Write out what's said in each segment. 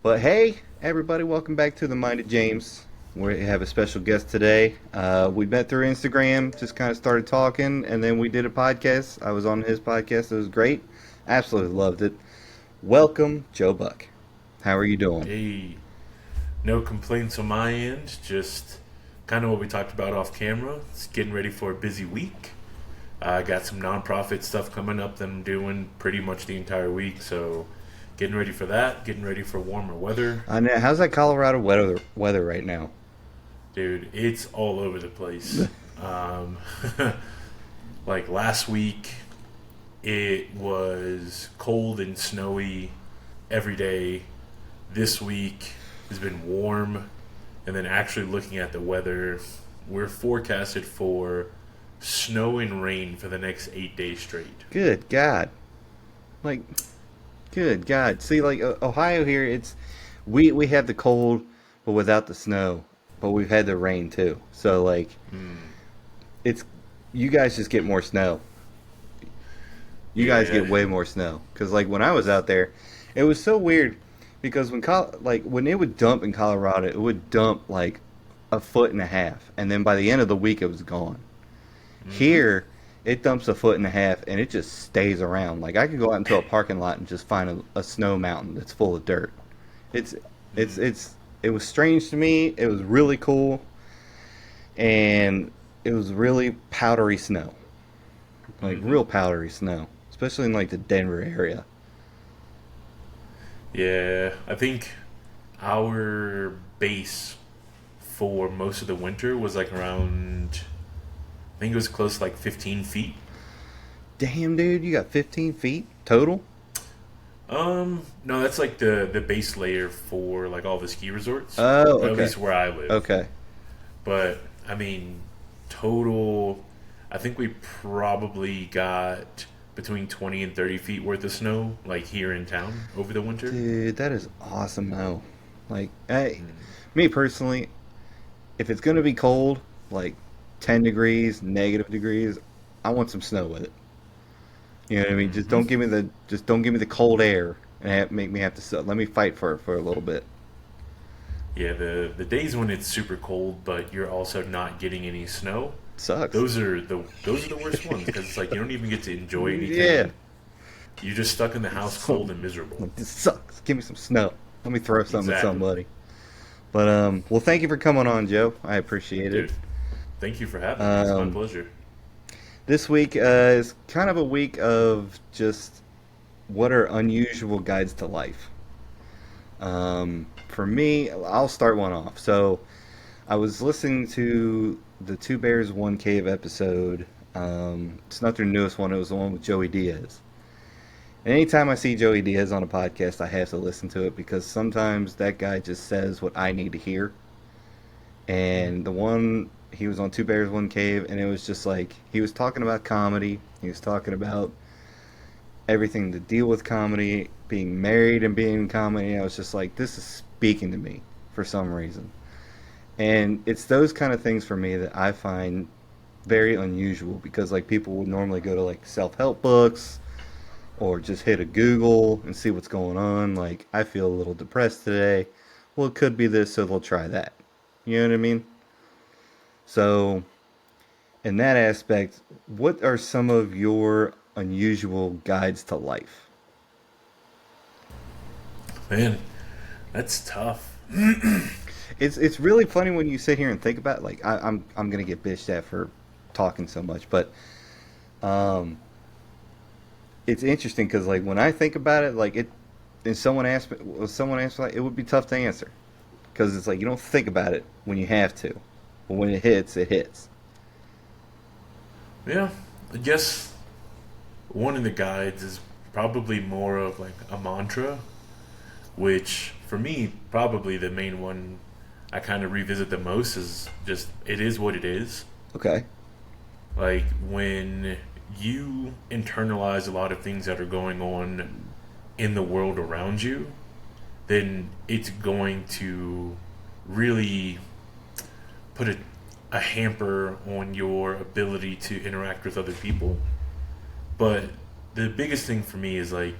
But hey, everybody, welcome back to the Minded James. We have a special guest today. We met through Instagram, just kind of started talking, and then we did a podcast. I was on his podcast. It was great. Absolutely loved it. Welcome, Joe Buck. How are you doing? Hey, no complaints on my end. Just kind of what we talked about off camera. It's getting ready for a busy week. I got some nonprofit stuff coming up that I'm doing pretty much the entire week. So, getting ready for that. Getting ready for warmer weather. I know, how's that Colorado weather right now? Dude, it's all over the place. Um, like last week, it was cold and snowy every day. This week has been warm, and then actually looking at the weather, we're forecasted for snow and rain for the next 8 days straight. Good God. Like, good God. See, like Ohio here, we have the cold, but without the snow. But we've had the rain too. So like, Hmm. it's you guys just get more snow. You guys Yeah. get way more snow because like when I was out there, it was so weird because when it would dump in Colorado, it would dump like a foot and a half, and then by the end of the week, it was gone. Hmm. Here, it dumps a foot and a half, and it just stays around. Like I could go out into a parking lot and just find a snow mountain that's full of dirt. It's it was strange to me. It was really cool, and it was really powdery snow, like Hmm. real powdery snow, especially in like the Denver area. Yeah, I think our base for most of the winter was like around, I think it was close to like 15 feet. Damn, dude, you got 15 feet total? No, that's like the base layer for like all the ski resorts, Oh, at okay, least where I live. okay. But I mean, total, I think we probably got between 20 and 30 feet worth of snow, like here in town over the winter. Dude, that is awesome though. Like, hey, me personally, if it's gonna be cold, like 10 degrees, negative degrees, I want some snow with it. You know what I mean? Hmm. Just don't give me the cold air and make me have to let me fight for it for a little bit. Yeah, the days when it's super cold, but you're also not getting any snow, Sucks. those are the worst ones because it's like you don't even get to enjoy Yeah. anything. You're just stuck in the house, cold and miserable. Like this sucks. Give me some snow. Let me throw something at Exactly, somebody. But well, thank you for coming on, Joe. I appreciate it. dude. Thank you for having me. It's my Um, pleasure. this week is kind of a week of just what are unusual guides to life. For me, I'll start one off. So I was listening to the Two Bears One Cave episode. It's not their newest one. It was the one with Joey Diaz. And anytime I see Joey Diaz on a podcast, I have to listen to it because sometimes that guy just says what I need to hear. And the one he was on Two Bears One Cave, and it was just like he was talking about comedy. He was talking about everything to deal with comedy, being married and being in comedy. I was just like, this is speaking to me for some reason. And it's those kind of things for me that I find very unusual because like people would normally go to like self-help books or just hit a Google and see what's going on. Like I feel a little depressed today. Well, it could be this, so they'll try that. You know what I mean? So, in that aspect, what are some of your unusual guides to life? Man, that's tough. It's really funny when you sit here and think about it. Like I'm gonna get bitched at for talking so much, but um, it's interesting because like when I think about it, like it, and someone asked me, like, it would be tough to answer because it's like you don't think about it when you have to, but when it hits, it hits. Yeah, I guess one of the guides is probably more of like a mantra, which for me, probably the main one I kind of revisit the most is just it is what it is. Okay. Like when you internalize a lot of things that are going on in the world around you, then it's going to really put a hamper on your ability to interact with other people. But the biggest thing for me is like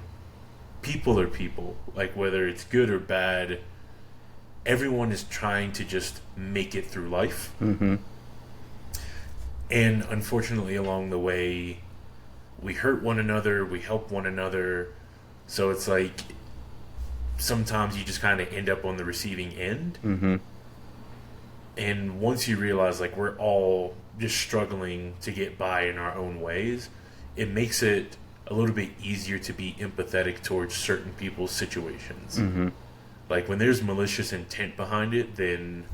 people are people. Like, whether it's good or bad, everyone is trying to just make it through life. Mm-hmm. And unfortunately, along the way, we hurt one another, we help one another. So it's like sometimes you just kind of end up on the receiving end. Mm-hmm. And once you realize, like, we're all just struggling to get by in our own ways, it makes it a little bit easier to be empathetic towards certain people's situations. Mm-hmm. Like, when there's malicious intent behind it, then,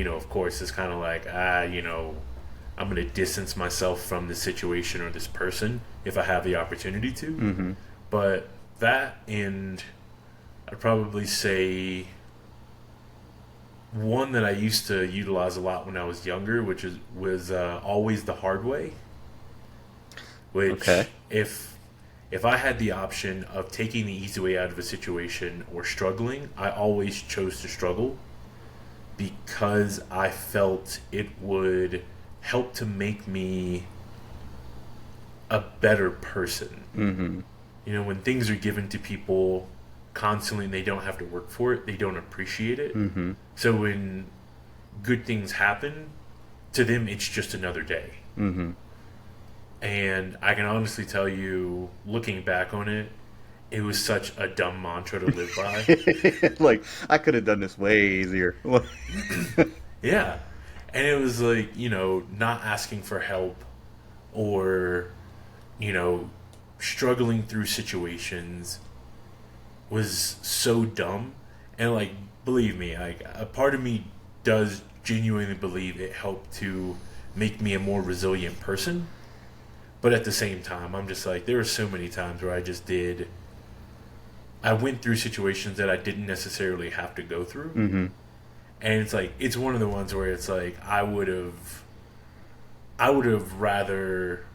of course, it's kind of like, I'm going to distance myself from this situation or this person if I have the opportunity to. Mm-hmm. But that, and I'd probably say one that I used to utilize a lot when I was younger, which was always the hard way. Which, Okay. if I had the option of taking the easy way out of a situation or struggling, I always chose to struggle because I felt it would help to make me a better person. Mm-hmm. When things are given to people constantly and they don't have to work for it, they don't appreciate it. Mm-hmm. So when good things happen, to them it's just another day. Mm-hmm. And I can honestly tell you, looking back on it, it was such a dumb mantra to live by. Like, I could have done this way easier. Yeah. And it was like, not asking for help or, struggling through situations was so dumb. And, like, believe me, like, a part of me does genuinely believe it helped to make me a more resilient person. But at the same time, I'm just like, there were so many times where I went through situations that I didn't necessarily have to go through. Mm-hmm. And it's like, it's one of the ones where it's like, I would have rather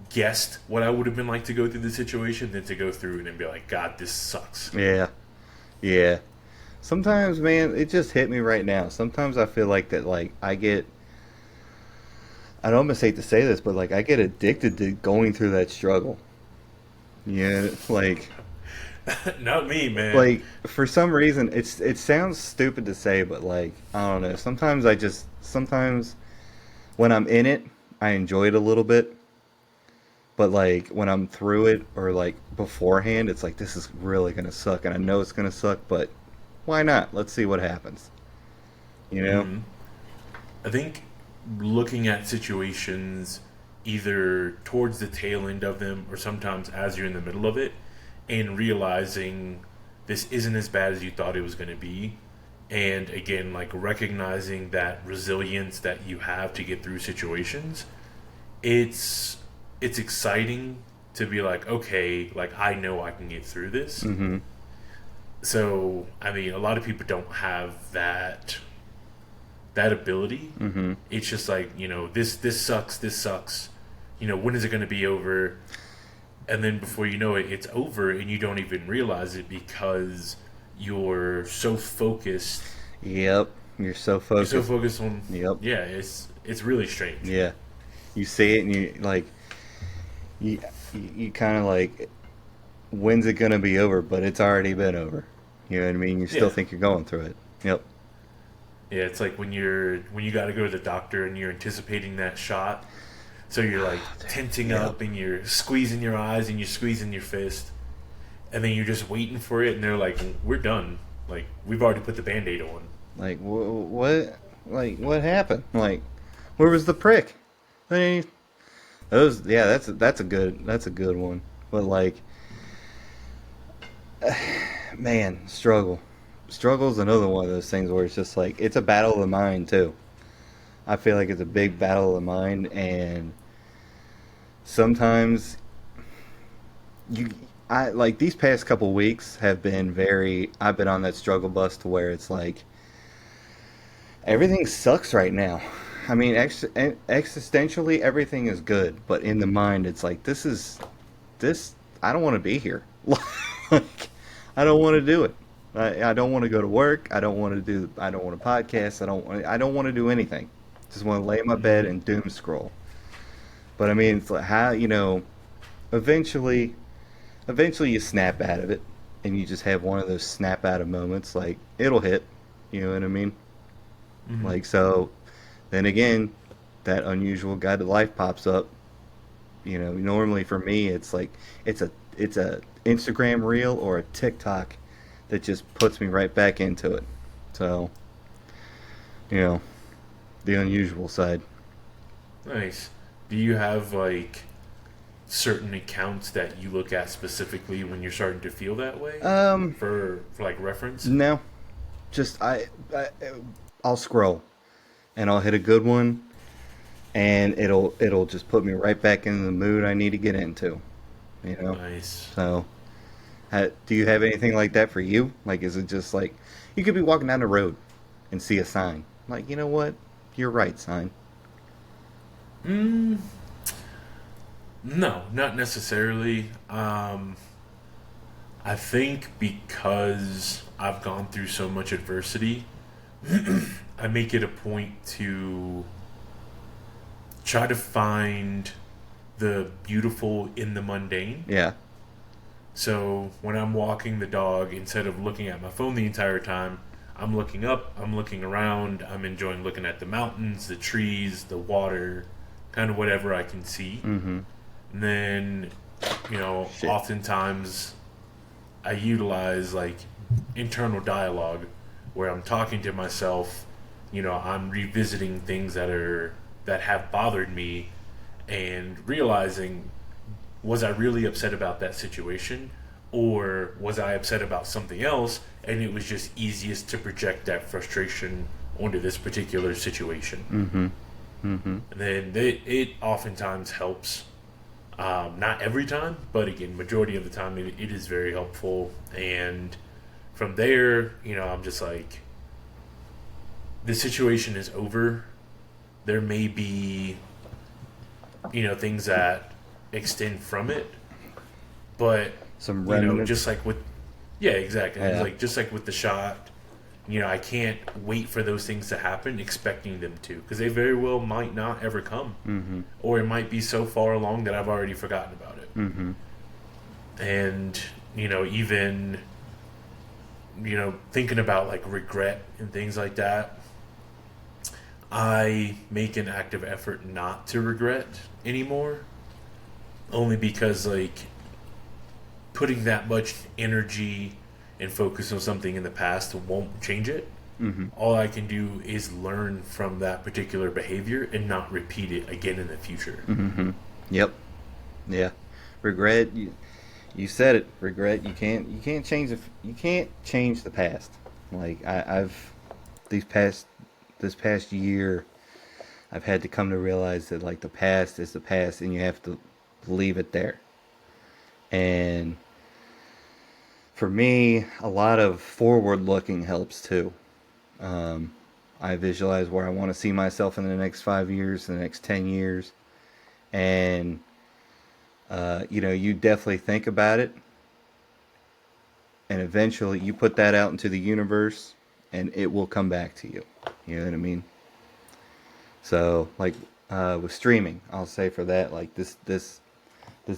guessed what I would have been like to go through the situation than to go through it and be like, God, this sucks. Yeah. Yeah. Sometimes, man, it just hit me right now. Sometimes I feel like that, like, I almost hate to say this, but, like, I get addicted to going through that struggle. Yeah, like, Not me, man. like, for some reason, it sounds stupid to say, but, like, I don't know. Sometimes when I'm in it, I enjoy it a little bit. But, like, when I'm through it or, like, beforehand, it's like, this is really going to suck. And I know it's going to suck, but why not? Let's see what happens. You know? Mhm. I think looking at situations either towards the tail end of them or sometimes as you're in the middle of it and realizing this isn't as bad as you thought it was going to be, and again, like, recognizing that resilience that you have to get through situations, it's exciting to be like, okay, like, I know I can get through this. Mm-hmm. So I mean, a lot of people don't have that ability. Mm-hmm. It's just like, this sucks. When is it going to be over? And then before you know it, it's over, and you don't even realize it because you're so focused. Yep. You're so focused. You're so focused on. Yep. Yeah, it's really strange. Yeah. You see it and you, like, you kind of like, when's it going to be over? But it's already been over. You know what I mean? You still Yeah. think you're going through it. Yep. Yeah, it's like when you got to go to the doctor and you're anticipating that shot. So you're like tensing Yep. up and you're squeezing your eyes and you're squeezing your fist. And then you're just waiting for it and they're like, we're done. Like, we've already put the Band-Aid on. Like, what? Like, what happened? Like, where was the prick? I mean, that's a good one. But, like, man, struggle's another one of those things where it's just like, it's a battle of the mind too. I feel like it's a big battle of the mind, and sometimes I like, these past couple weeks have been I've been on that struggle bus to where it's like, everything sucks right now. I mean, existentially, everything is good, but in the mind, it's like, I don't want to be here. Like, I don't want to do it. I don't want to go to work. I don't want to podcast. I don't want to do anything. Just want to lay in my bed and doom scroll. But I mean, it's like, how, eventually, eventually you snap out of it, and you just have one of those snap out of moments. Like it'll hit, you know what I mean? Hmm. Like so. Then again, that unusual guide to life pops up. You know, normally for me, it's like it's a Instagram reel or a TikTok that just puts me right back into it. So you know, the unusual side. Nice. Do you have like certain accounts that you look at specifically when you're starting to feel that way Um, for like reference? no, just I'll scroll and I'll hit a good one, and it'll just put me right back in the mood I need to get into. You know, Nice. so do you have anything like that for you? Like, is it just like you could be walking down the road and see a sign? Like, you know what? You're right, sign. Mm, no, not necessarily. I think because I've gone through so much adversity, I make it a point to try to find the beautiful in the mundane. Yeah. So when I'm walking the dog, instead of looking at my phone the entire time, I'm looking up, I'm looking around, I'm enjoying looking at the mountains, the trees, the water, kind of whatever I can see. Mm-hmm. And then, Shit. oftentimes I utilize like internal dialogue where I'm talking to myself, I'm revisiting things that have bothered me and realizing, was I really upset about that situation, or was I upset about something else and it was just easiest to project that frustration onto this particular situation. Mm-hmm. Mm-hmm. And then it oftentimes helps. Not every time, but again, majority of the time, it is very helpful. And from there, I'm just like, the situation is over. There may be, things that extend from it, but Some remnants. just like with, yeah, exactly. It's Yeah. like just like with the shot, I can't wait for those things to happen, expecting them to, because they very well might not ever come, Mm-hmm. or it might be so far along that I've already forgotten about it. Mm-hmm. And even thinking about like regret and things like that, I make an active effort not to regret anymore, only because like putting that much energy and focus on something in the past won't change it. Mm-hmm. All I can do is learn from that particular behavior and not repeat it again in the future. Mm-hmm. Yep. Yeah. Regret. You said it. Regret. You can't change you can't change the past. Like I've these past this past year, I've had to come to realize that like the past is the past, and you have to leave it there. And for me, a lot of forward looking helps too. Um, I visualize where I want to see myself in the next 5 years, in the next 10 years, and you definitely think about it, and eventually you put that out into the universe, and it will come back to you. You know what I mean? So, like with streaming, I'll say for that, like this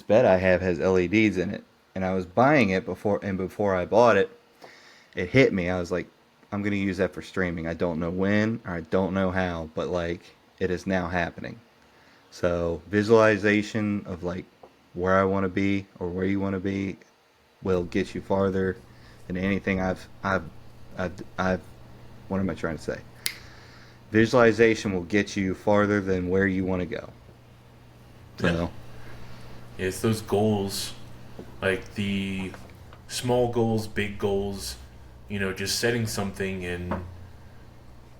bed I have has LEDs in it, and I was buying it before I bought it, it hit me. I was like, I'm gonna use that for streaming. I don't know when or I don't know how, but like it is now happening. So visualization of like where I want to be or where you want to be will get you farther than anything I've. What am I trying to say? Visualization will get you farther than where you want to go. Yeah, So. it's those goals, like the small goals, big goals. Just setting something and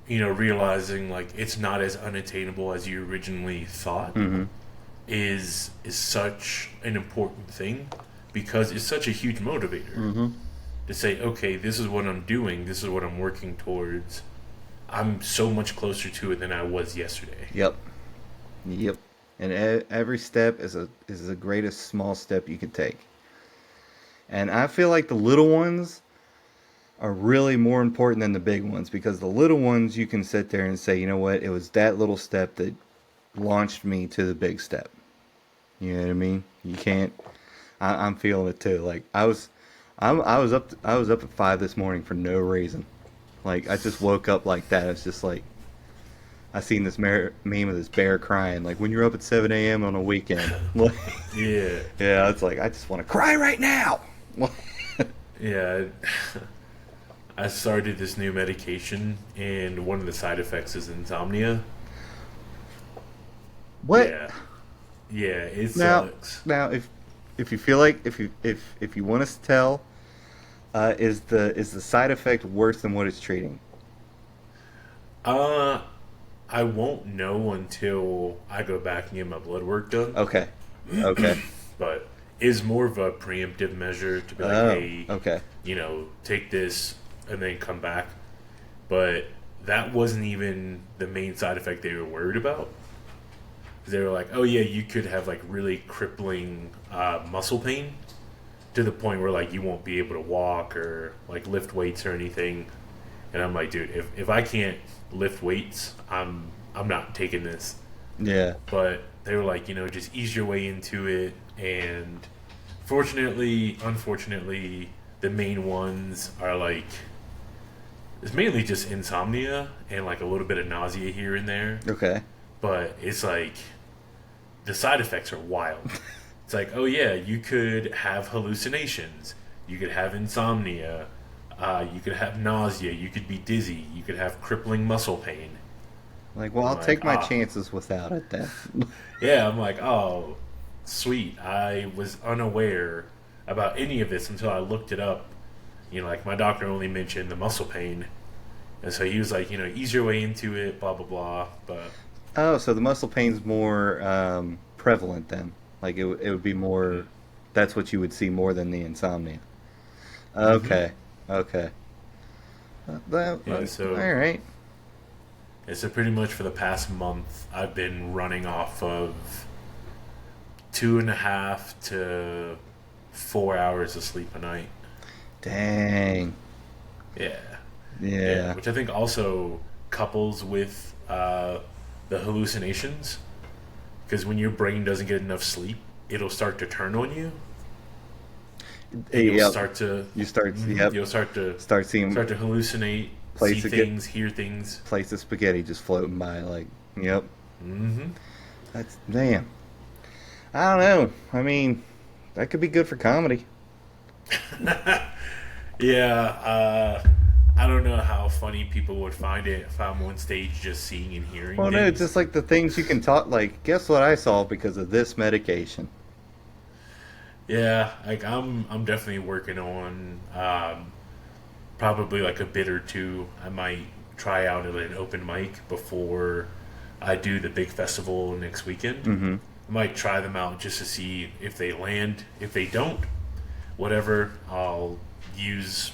realizing like it's not as unattainable as you originally thought Mm-hmm. is such an important thing, because it's such a huge motivator Mm-hmm. to say, okay, this is what I'm doing, this is what I'm working towards. I'm so much closer to it than I was yesterday. Yep. Yep. And every step is the greatest small step you can take. And I feel like the little ones are really more important than the big ones, because the little ones you can sit there and say, you know what, it was that little step that launched me to the big step. You know what I mean? You can't. I'm feeling it too. Like I was up at 5 this morning for no reason. Like I just woke up like that. It's just like I seen this meme of this bear crying. Like when you're up at 7 a.m. on a weekend. Like, Yeah, yeah, it's like I just want to cry right now. yeah. I started this new medication, and one of the side effects is insomnia. What? Yeah, yeah, it Now, sucks. now, if you feel like if you want us to tell, is the side effect worse than what it's treating? Uh, I won't know until I go back and get my blood work done. Okay, okay. But is more of a preemptive measure to be like, Oh, hey, okay. take this and then come back. But that wasn't even the main side effect they were worried about. They were like, oh yeah, you could have like really crippling muscle pain to the point where like you won't be able to walk or like lift weights or anything. And I'm like, dude, if I can't lift weights, I'm not taking this. Yeah, But they were like, just ease your way into it. And unfortunately, the main ones are like it's mainly just insomnia and like a little bit of nausea here and there. okay. But it's like the side effects are wild. It's like, oh yeah, you could have hallucinations, you could have insomnia, you could have nausea, you could be dizzy, you could have crippling muscle pain. Like, well, I'm I'll like, take my chances without it then. yeah, I'm like, oh, sweet. I was unaware about any of this until I looked it up. Like my doctor only mentioned the muscle pain, and so he was like, ease your way into it, blah blah blah. But Oh, so the muscle pain's more prevalent then. Like it would be more. That's what you would see more than the insomnia. hmm Okay, okay. yeah, so All right. pretty much for the past month, I've been running off of 2.5 to 4 hours of sleep a night. Dang. Yeah, yeah, Yeah. which I think also couples with the hallucinations, because when your brain doesn't get enough sleep, it'll start to turn on you, and you'll Yep. start to You start. mhm, Yep. you'll Start seeing start to hallucinate, see plates of get things, hear things. plates of spaghetti just floating by. Like, yep. Hmm. That's damn. I don't know. I mean, that could be good for comedy. Yeah, I don't know how funny people would find it if I'm on stage just seeing and hearing Well, no, it's things. just like the things you can talk. Like, guess what I saw because of this medication. Yeah, like I'm definitely working on probably like a bit or two. I might try out at an open mic before I do the big festival next weekend. Mm-hmm. I might try them out just to see if they land. If they don't, whatever, I'll use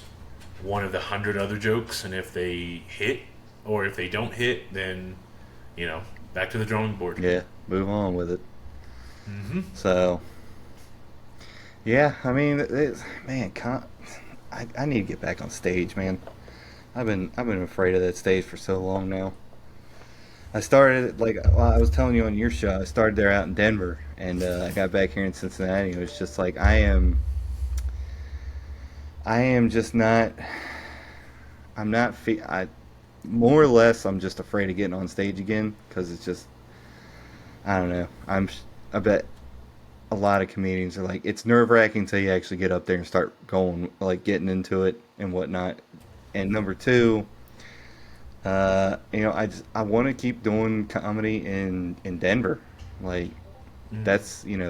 one of the 100 other jokes, and if they hit or if they don't hit, then you know, back to the drawing board. Yeah, move on with it. Hmm. So, yeah, I mean, man, I need to get back on stage, man. I've been afraid of that stage for so long now. I started like well, I was telling you on your show. I started there out in Denver, and I got back here in Cincinnati. It was just like I am just not. I'm not. I more or less. I'm just afraid of getting on stage again because it's just. I don't know. I bet a lot of comedians are like it's nerve wracking until you actually get up there and start going like getting into it and whatnot. And number two, I want to keep doing comedy in Denver. Like Mm.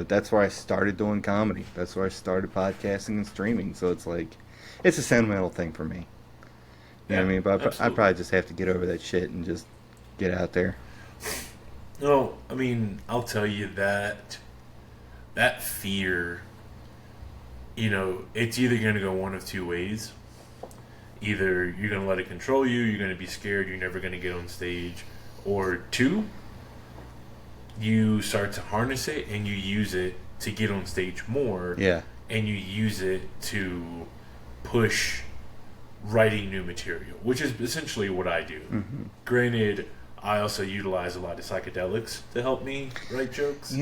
that's where I started doing comedy. That's where I started podcasting and streaming. So it's like it's a sentimental thing for me. You know what Yeah, I mean? But I absolutely. probably just have to get over that shit and just get out there. No, I mean, I'll tell you that that fear, it's either going to go one of two ways. Either you're going to let it control you, you're going to be scared, you're never going to get on stage, or two, you start to harness it and you use it to get on stage more, Yeah. and you use it to push writing new material, which is essentially what I do. Hmm. Granted, I also utilize a lot of psychedelics to help me write jokes.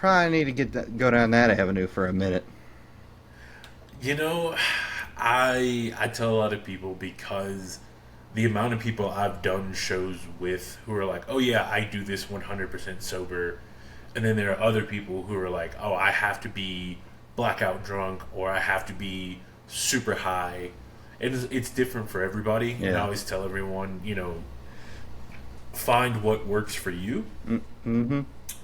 The probably need to go down that avenue for a minute. You know, I tell a lot of people because the amount of people I've done shows with who are like, "Oh yeah, I do this 100% sober." And then there are other people who are like, "Oh, I have to be blackout drunk or I have to be super high." And it's different for everybody. And I Yeah. always tell everyone, find what works for you Mm-hmm.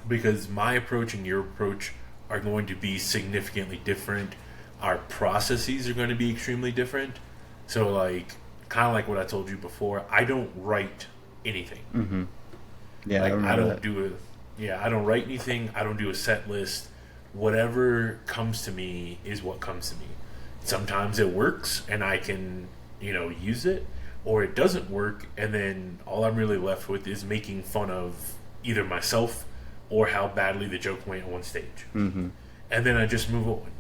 because my approach and your approach are going to be significantly different. Our processes are going to be extremely different. So, like, kind of like what I told you before, I don't write anything. Mm-hmm. Yeah, I Like, I remember don't that. do it. Yeah, I don't write anything. I don't do a set list. Whatever comes to me is what comes to me. Sometimes it works and I can, use it, or it doesn't work, and then all I'm really left with is making fun of either myself or how badly the joke went on stage. Mm-hmm. And then I just move on.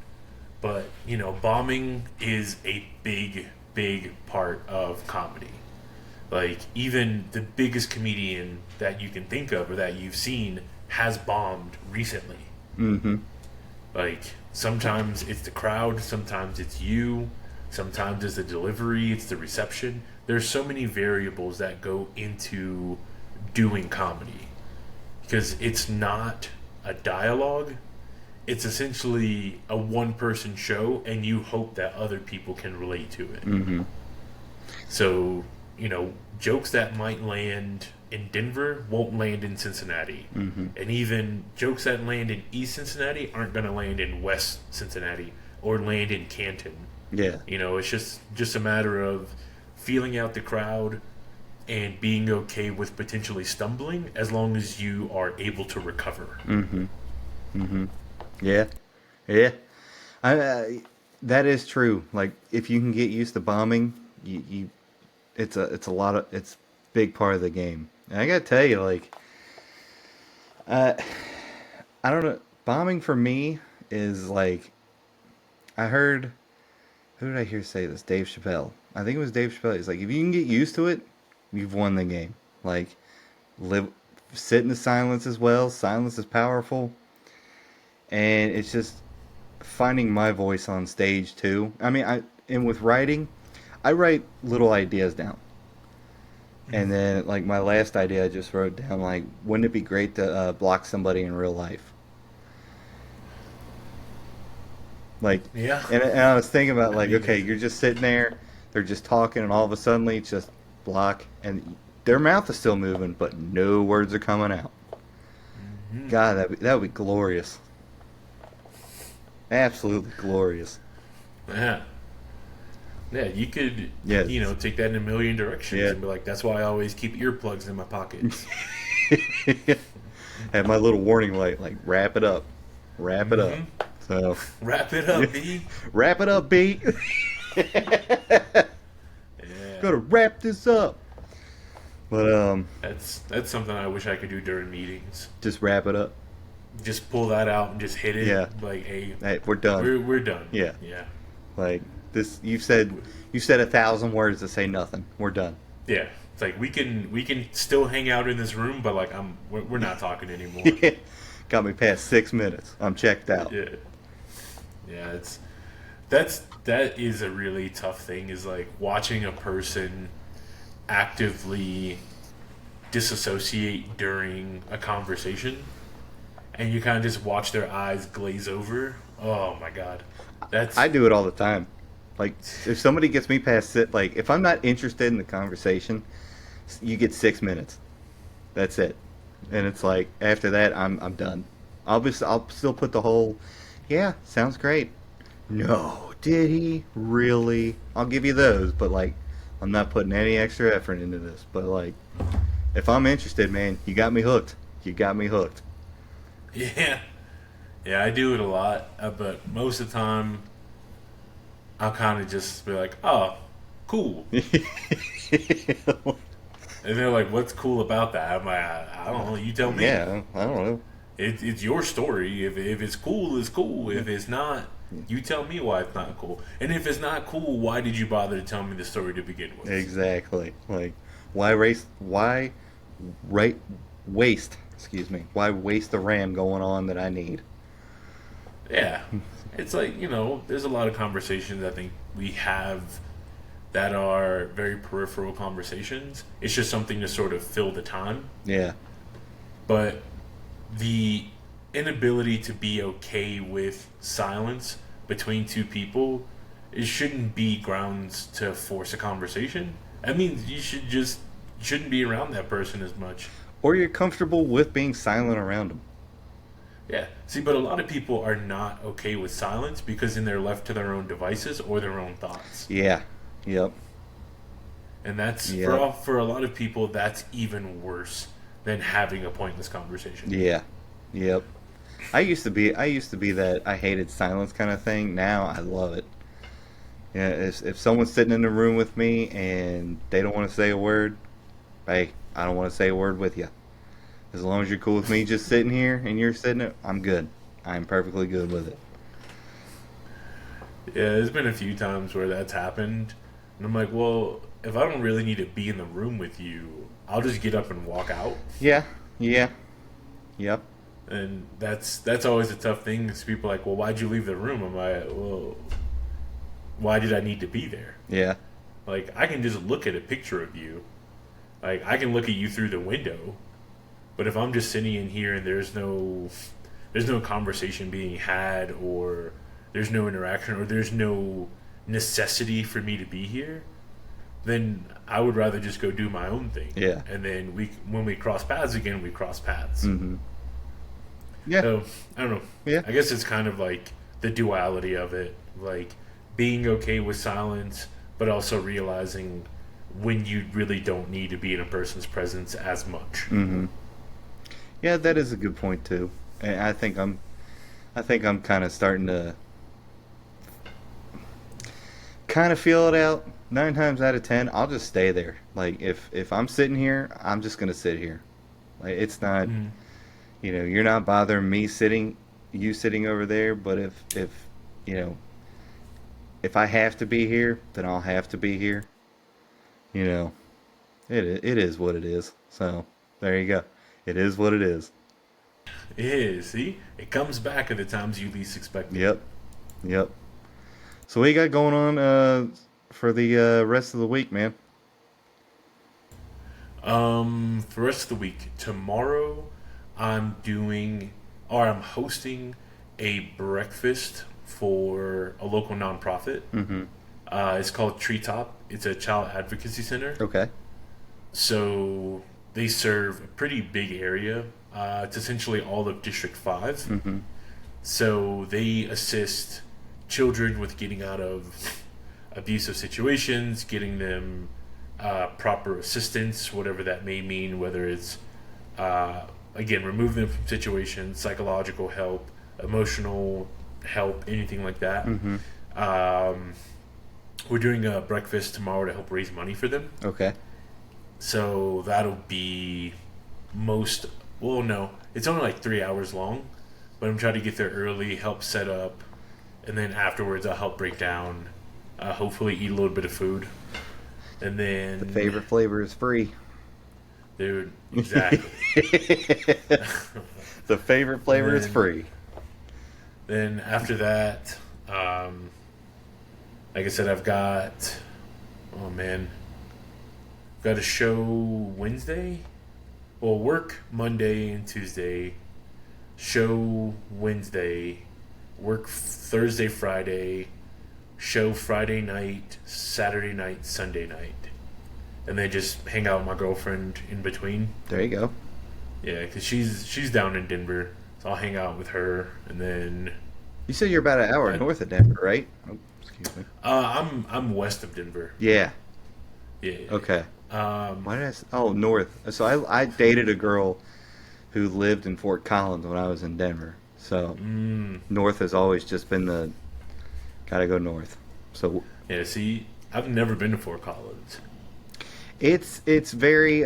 But, bombing is a big, big part of comedy. Like, even the biggest comedian that you can think of or that you've seen has bombed recently. Mm-hmm. Like, sometimes it's the crowd, sometimes it's you, sometimes it's the delivery, it's the reception. There's so many variables that go into doing comedy. Because it's not a dialogue, it's essentially a one person show, and you hope that other people can relate to it. Mm-hmm. So, jokes that might land in Denver won't land in Cincinnati. Mm-hmm. And even jokes that land in East Cincinnati aren't going to land in West Cincinnati or land in Canton. Yeah. It's just a matter of feeling out the crowd and being okay with potentially stumbling as long as you are able to recover. Mm-hmm. Mm-hmm. Yeah. Yeah. That is true. Like, if you can get used to bombing, it's a big part of the game. And I gotta tell you, like, uh, I don't know, bombing for me is like, I heard, who did I hear say this? Dave Chappelle. I think it was Dave Chappelle. He's like, if you can get used to it, you've won the game. Like, live, sit in the silence as well. Silence is powerful, and it's just finding my voice on stage too. I mean, and with writing, I write little ideas down. And then, like, my last idea, I just wrote down, like, wouldn't it be great to block somebody in real life? Like, Yeah. and I was thinking about, I like, mean, okay, you're just sitting there, they're just talking, and all of a sudden, it's just block, and their mouth is still moving, but no words are coming out. God, that would be glorious. Absolutely glorious. Yeah. Yeah, you could, Yes. take that in a million directions Yeah. and be like, that's why I always keep earplugs in my pockets. Have my little warning light, like, wrap it up. Wrap it up. Mhm. So, Wrap it up, B. wrap it up, B. Yeah. Gotta wrap this up. But, That's something I wish I could do during meetings. just wrap it up. Just pull that out and just hit it. Yeah. Like, hey, Hey, we're done. we're done. Yeah. Yeah. Like, this, you said 1,000 words to say nothing. We're done. Yeah. It's like we can still hang out in this room, but like we're not talking anymore. Got me past 6 minutes. I'm checked out. Yeah. Yeah, that is a really tough thing, is like watching a person actively disassociate during a conversation and you kind of just watch their eyes glaze over. Oh my god. I do it all the time. Like, if somebody gets me past it, like, if I'm not interested in the conversation, you get 6 minutes. That's it. And it's like, after that, I'm done. I'll still put the whole, yeah, sounds great. No, did he really? I'll give you those, but like, I'm not putting any extra effort into this. But like, if I'm interested, man, you got me hooked. You got me hooked. Yeah. Yeah, I do it a lot, but most of the time I'll kind of just be like, "Oh, cool." And they're like, "What's cool about that?" I'm like, I don't know. You tell me. Yeah, I don't know. It's your story. If it's cool, it's cool. If it's not, you tell me why it's not cool. And if it's not cool, why did you bother to tell me the story to begin with? Exactly. Like, why waste Excuse me. Why waste the RAM going on that I need? Yeah, it's like, there's a lot of conversations I think we have that are very peripheral conversations. It's just something to sort of fill the time. Yeah. But the inability to be okay with silence between two people, it shouldn't be grounds to force a conversation. I mean, shouldn't be around that person as much. Or you're comfortable with being silent around them. Yeah. See, but a lot of people are not okay with silence because then they're left to their own devices or their own thoughts. Yeah. Yep. And that's Yep. for a lot of people that's even worse than having a pointless conversation. Yeah. Yep. I used to be that I hated silence kind of thing. Now I love it. Yeah, if someone's sitting in the room with me and they don't want to say a word, hey, I don't want to say a word with you. As long as you're cool with me just sitting here and you're sitting there, I'm good. I'm perfectly good with it. Yeah, there's been a few times where that's happened, and I'm like, well, if I don't really need to be in the room with you, I'll just get up and walk out. Yeah, yeah, yep, And that's always a tough thing. Because people are like, well, why'd you leave the room? I'm like, well, why did I need to be there? yeah, Like, I can just look at a picture of you. Like, I can look at you through the window. But if I'm just sitting in here and there's no conversation being had, or there's no interaction, or there's no necessity for me to be here, then I would rather just go do my own thing. yeah, And then when we cross paths again, we cross paths. mm-hmm. Yeah, So I don't know. yeah, I guess it's kind of like the duality of it, like being okay with silence, but also realizing when you really don't need to be in a person's presence as much. mm-hmm. Yeah. That is a good point too. And I think I'm kind of starting to kind of feel it out. 9 times out of 10, I'll just stay there. Like if I'm sitting here, I'm just gonna sit here. Like it's not, Mm. you're not bothering me sitting, you sitting over there. But if you know, if I have to be here, then I'll have to be here. You know, it is what it is. So there you go. It is what it is. It is. See, it comes back at the times you least expect it. Yep. Yep. So what you got going on for the rest of the week, man? For the rest of the week, tomorrow, I'm doing or I'm hosting a breakfast for a local nonprofit. Mm-hmm. It's called Treetop. It's a child advocacy center. Okay. So they serve a pretty big area. It's essentially all of District 5. Mm-hmm. So they assist children with getting out of abusive situations, getting them proper assistance, whatever that may mean, whether it's, again, remove them from situations, psychological help, emotional help, anything like that. Mm-hmm. Um, we're doing a breakfast tomorrow to help raise money for them. Okay. So that'll be most. Well, no, it's only like 3 hours long, but I'm trying to get there early, help set up, and then afterwards I'll help break down. Hopefully, eat a little bit of food, and The then favorite flavor is free. dude, exactly. The favorite flavor is then, free. then after that, like I said, I've got. Oh man, got a show Wednesday. Well, work Monday and Tuesday, show Wednesday, work Thursday, Friday, show Friday night, Saturday night, Sunday night, and then just hang out with my girlfriend in between. There you go. Yeah, because she's down in Denver, so I'll hang out with her, and then You said you're about an hour I, north of Denver, right? Oh, excuse me. I'm west of Denver. Yeah. Yeah. Yeah, Okay. yeah. Why did oh, north. So I dated a girl who lived in Fort Collins when I was in Denver. So Mm, north has always just been the gotta go north. So yeah. See, I've never been to Fort Collins. it's very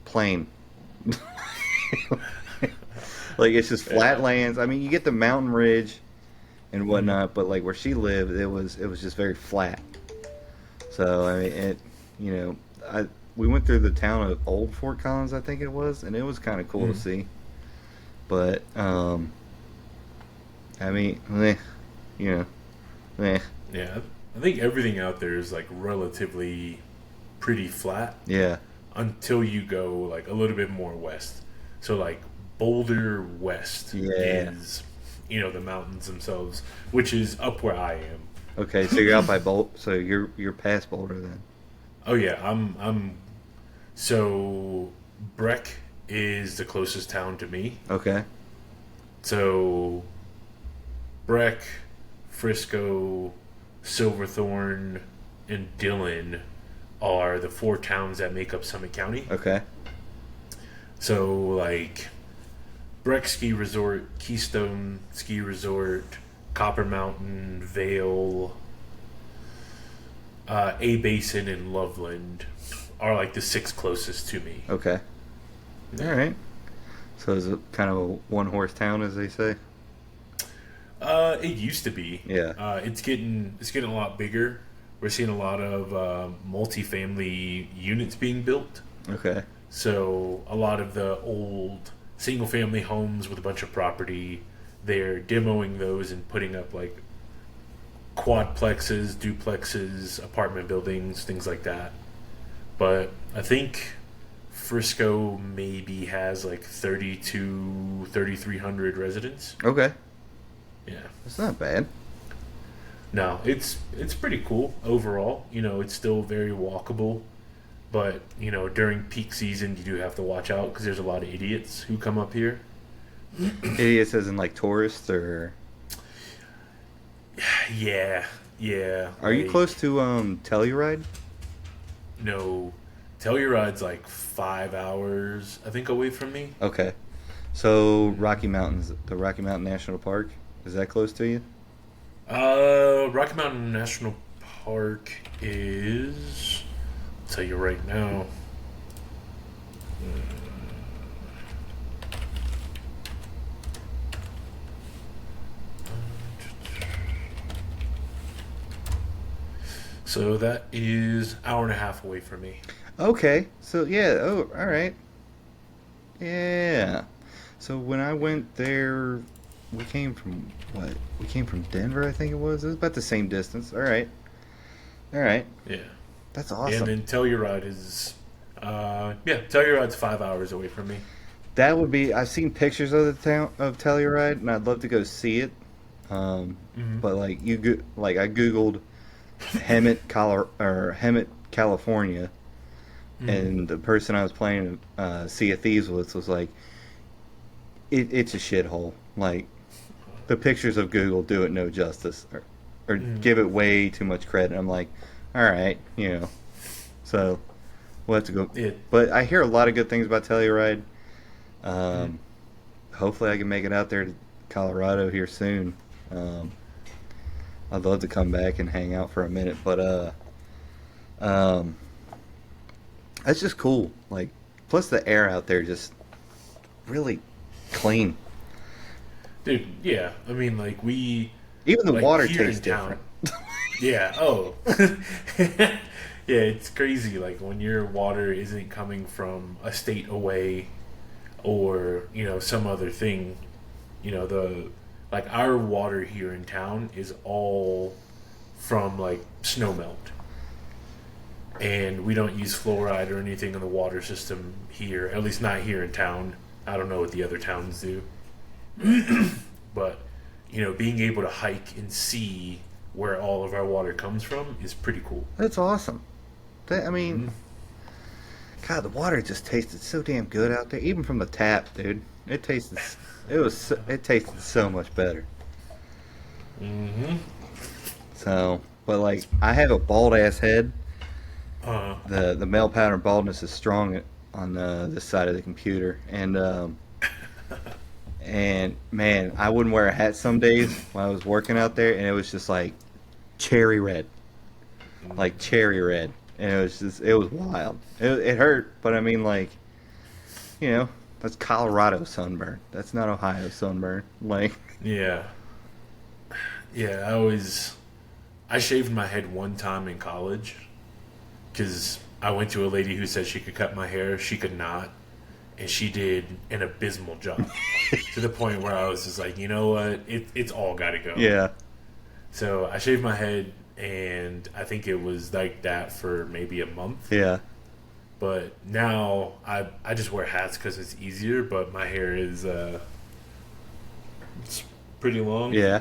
plain. Like it's just flat Yeah. lands. I mean, you get the mountain ridge and whatnot, but like where she lived, it was just very flat. So I mean, it you know, I we went through the town of Old Fort Collins, I think it was, and it was kind of cool to Mm. see. But I mean, you know, Yeah, I think everything out there is like relatively pretty flat yeah, until you go like a little bit more west. So like Boulder West yeah. is, the mountains themselves, which is up where I am. Okay, so you're out by Bolt, so you're past Boulder then. Oh yeah, I'm so Breck is the closest town to me. Okay, So Breck, Frisco, Silverthorne, and Dillon are the four towns that make up Summit County. okay, So like Breck Ski Resort, Keystone Ski Resort, Copper Mountain, Vale, A Basin, and Loveland are like the six closest to me. okay. All Yeah. right. So is it kind of a one horse town, as they say? It used to be. Yeah. It's getting a lot bigger. We're seeing a lot of multifamily units being built. Okay. So a lot of the old single family homes with a bunch of property, they're demoing those and putting up like quadplexes, duplexes, apartment buildings, things like that. But I think Frisco maybe has like 3,300 residents. Okay. Yeah. That's not bad. No, it's pretty cool overall. It's still very walkable, but during peak season you do have to watch out because there's a lot of idiots who come up here. Idiots as in like tourists, or Yeah, yeah. are you Like, close to Telluride? no, Telluride's like 5 hours, I think, away from me. Okay. So Rocky Mountains, the Rocky Mountain National Park, is that close to you? Rocky Mountain National Park is. I'll tell you right now. So that is hour and a half away from me. Okay. So yeah. Oh, all right. Yeah. So when I went there, we came from what? We came from Denver, I think it was. It was about the same distance. All right. All right. Yeah. That's And awesome. then Telluride is, Telluride's 5 hours away from me. That would be. I've seen pictures of the town of Telluride, and I'd love to go see it. Um, Hmm. but like like I googled Hemet, California, Hmm. and the person I was playing Sea of Thieves with was like, it's a shithole. Like the pictures of Google do it no justice, or Hmm. give it way too much credit. I'm like, all right, So we'll have to go. It. But I hear a lot of good things about Telluride. Hmm. Um, hopefully, I can make it out there to Colorado here soon. Um, I'd love to come back and hang out for a minute, but um, that's just cool. Like, plus the air out there just really clean. Dude, yeah. I mean, like, Even the like, water here tastes in town. different. Yeah, oh. Yeah, it's crazy. Like, when your water isn't coming from a state away or, some other thing, like, our water here in town is all from, like, snow melt. And we don't use fluoride or anything in the water system here, at least not here in town. I don't know what the other towns do. But, being able to hike and see where all of our water comes from is pretty cool. That's awesome. I mean, Hmm. God, the water just tasted so damn good out there, even from the tap, dude. It tasted so much better. Hmm. So, but like, I have a bald ass head. Uh, The male pattern baldness is strong on this side of the computer, and man, I wouldn't wear a hat some days when I was working out there, and it was just cherry red, like cherry red, and it was wild. It hurt, but I mean, like, that's Colorado sunburn. That's not Ohio sunburn. Like, yeah. Yeah, I shaved my head one time in college because I went to a lady who said she could cut my hair. She could not. And she did an abysmal job to the point where I was just like, you know what? It's all got to go. Yeah. So I shaved my head, and I think it was like that for maybe a month. Yeah. But now I just wear hats because it's easier, but my hair is it's pretty long. Yeah.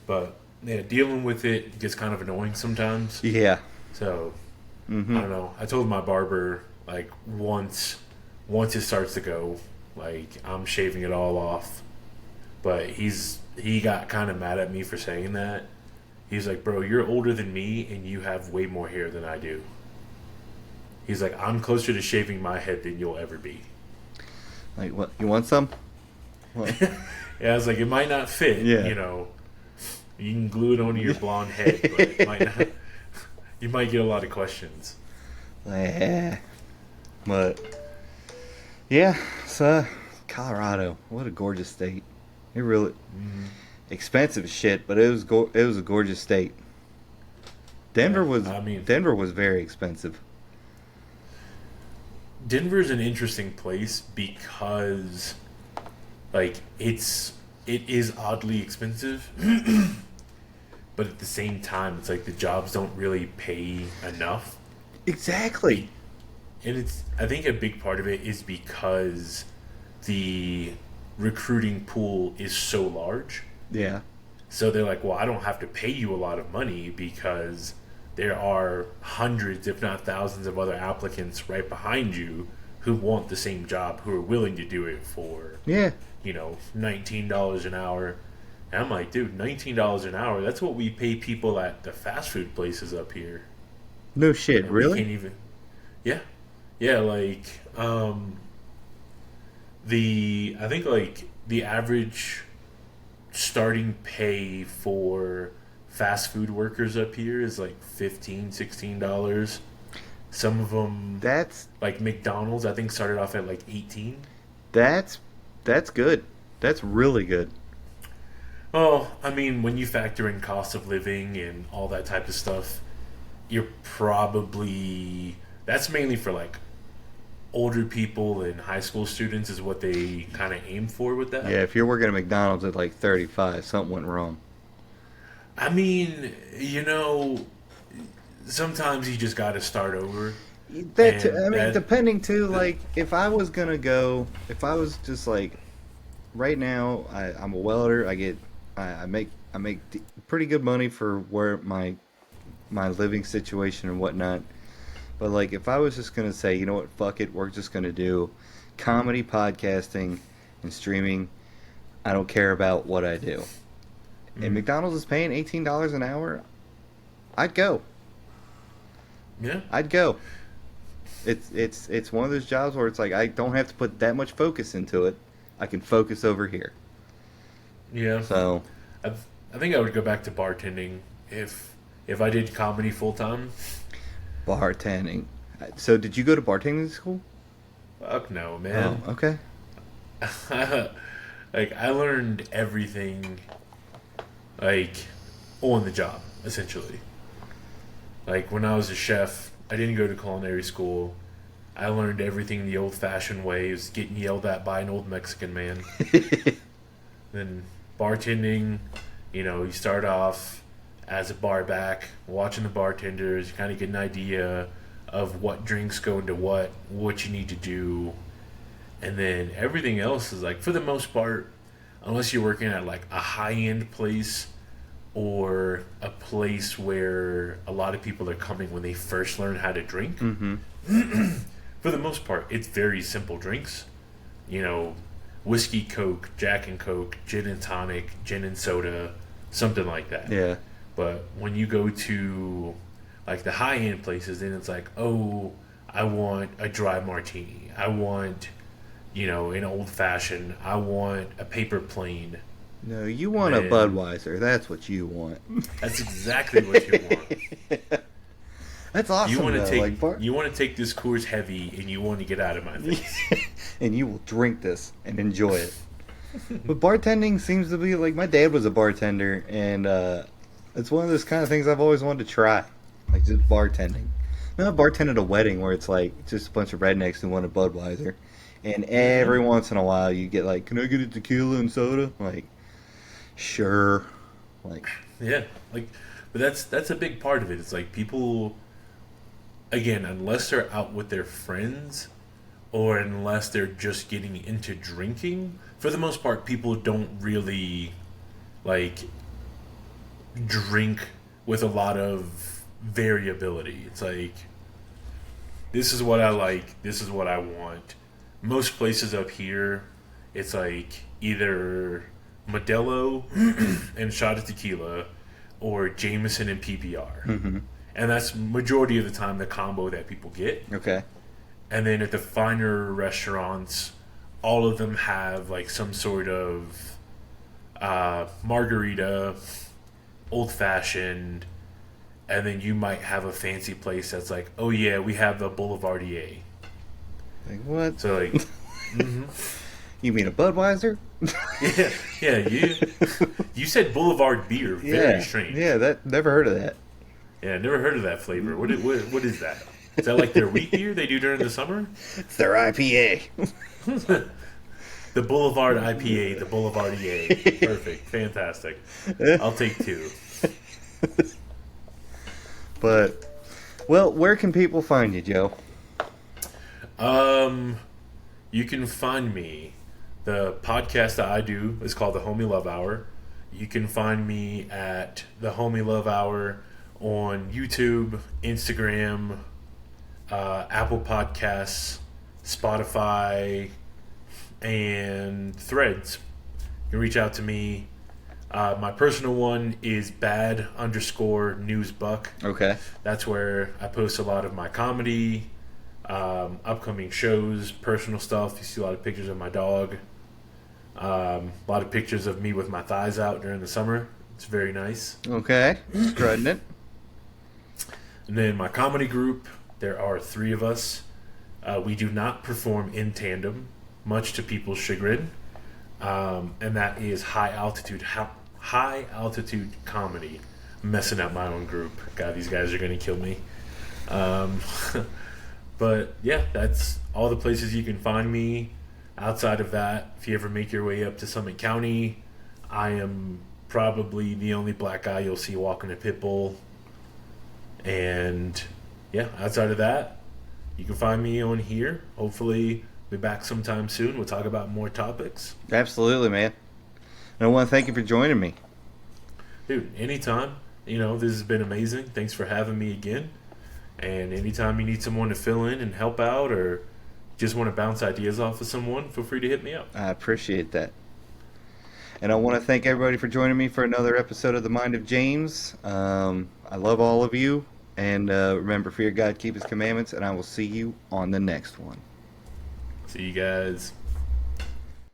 But yeah, dealing with it gets kind of annoying sometimes. Yeah. So I Mm-hmm. don't know. I told my barber like once it starts to go, like I'm shaving it all off. But he got kind of mad at me for saying that. He's like, bro, you're older than me and you have way more hair than I do. He's like, I'm closer to shaving my head than you'll ever be. Like, what? You want some? What? Yeah, I was like, it might not fit. Yeah. You know, you can glue it onto your blonde head, but it might not. You might get a lot of questions. Yeah. But yeah, so Colorado, what a gorgeous state. It really expensive as shit, but it was a gorgeous state. Denver Yeah, was I mean- Denver was very expensive. Denver's an interesting place because, like, it is oddly expensive, but at the same time, it's like the jobs don't really pay enough. Exactly. And I think a big part of it is because the recruiting pool is so large. Yeah. So they're like, well, I don't have to pay you a lot of money because there are hundreds, if not thousands, of other applicants right behind you who want the same job, who are willing to do it for, Yeah. $19 an hour. And I'm like, dude, $19 an hour, that's what we pay people at the fast food places up here. No shit, And we really? can't even. Yeah. Yeah, like, I think, like, the average starting pay for fast food workers up here is like $15, $16. Some of them, That's like McDonald's, I think started off at like 18. that's good. That's really good. Oh, I mean, when you factor in cost of living and all that type of stuff, you're probably, that's mainly for like older people and high school students is what they kind of aim for with that. Yeah, if you're working at McDonald's at like 35, something went wrong. I mean, sometimes you just got to start over. That And I mean, that- depending too. Like, if I was just like, right now, I'm a welder. I make pretty good money for where my living situation and whatnot. But like, if I was just gonna say, you know what, fuck it, we're just gonna do comedy, podcasting, and streaming. I don't care about what I do. And McDonald's is paying $18 an hour. I'd go. Yeah. I'd go. It's one of those jobs where it's like I don't have to put that much focus into it. I can focus over here. Yeah. So I think I would go back to bartending if I did comedy full time. bartending. So did you go to bartending school? Fuck no, man. Oh, okay. Like, I learned everything, like, on the job, essentially. Like, when I was a chef, I didn't go to culinary school. I learned everything the old-fashioned way. It was getting yelled at by an old Mexican man. Then bartending, you start off as a bar back, watching the bartenders, you kind of get an idea of what drinks go into what you need to do. And then everything else is like, for the most part, unless you're working at like a high-end place or a place where a lot of people are coming when they first learn how to drink, for the most part, it's very simple drinks. Whiskey, Coke, Jack and Coke, gin and tonic, gin and soda, something like that. Yeah. But when you go to like the high-end places, then it's like, oh, I want a dry martini. I want, an old-fashioned. I want a paper plane. No, you want a Man. Budweiser. That's what you want. That's exactly what you want. That's awesome. You want to though. take like, you want to take this Coors Heavy and you want to get out of my face. and you will drink this and enjoy it. But bartending seems to be like, my dad was a bartender, and it's one of those kind of things I've always wanted to try, like just bartending. I bartended at a wedding where it's like just a bunch of rednecks who want a Budweiser, and every once in a while you get like, "Can I get a tequila and soda?" Like, sure. Like, Yeah, like, but that's a big part of it. It's like people, again, unless they're out with their friends, or unless they're just getting into drinking, for the most part, people don't really like drink with a lot of variability. It's like, this is what I like, this is what I want. Most places up here, it's like either Modelo and shot of tequila, or Jameson and PBR. And that's majority of the time the combo that people get. okay. And then at the finer restaurants, all of them have like some sort of margarita, old fashioned, and then you might have a fancy place that's like, oh yeah, we have the Boulevardier. Like, what? So like, You mean a Budweiser? yeah, yeah, you said Boulevard beer. Very strange. Yeah, that never heard of that. Yeah, never heard of that flavor. What is that? Is that like their wheat beer they do during the summer? It's their IPA. The Boulevard IPA, the Boulevardier. Perfect. Fantastic. I'll take two. But, well, where can people find you, Joe? You can find me. The podcast that I do is called The Homie Love Hour. You can find me at The Homie Love Hour on YouTube, Instagram, Apple Podcasts, Spotify, and Threads. You can reach out to me. My personal one is bad_newsbuck. Okay. That's where I post a lot of my comedy, upcoming shows, personal stuff. You see a lot of pictures of my dog. A lot of pictures of me with my thighs out during the summer. It's very nice. Okay. Strutting it. And then my comedy group, there are 3 of us. We do not perform in tandem, much to people's chagrin. And that is high altitude comedy. I'm messing up my own group. God, these guys are going to kill me. But yeah, that's all the places you can find me. Outside of that, if you ever make your way up to Summit County, I am probably the only black guy you'll see walking a pit bull. And yeah, outside of that, you can find me on here. Hopefully, be back sometime soon. We'll talk about more topics. Absolutely, man. And I want to thank you for joining me. Dude, anytime. This has been amazing. Thanks for having me again. And anytime you need someone to fill in and help out, or just want to bounce ideas off of someone, feel free to hit me up. I appreciate that. And I want to thank everybody for joining me for another episode of The Mind of James. I love all of you. And remember, fear God, keep His commandments. And I will see you on the next one. See you guys.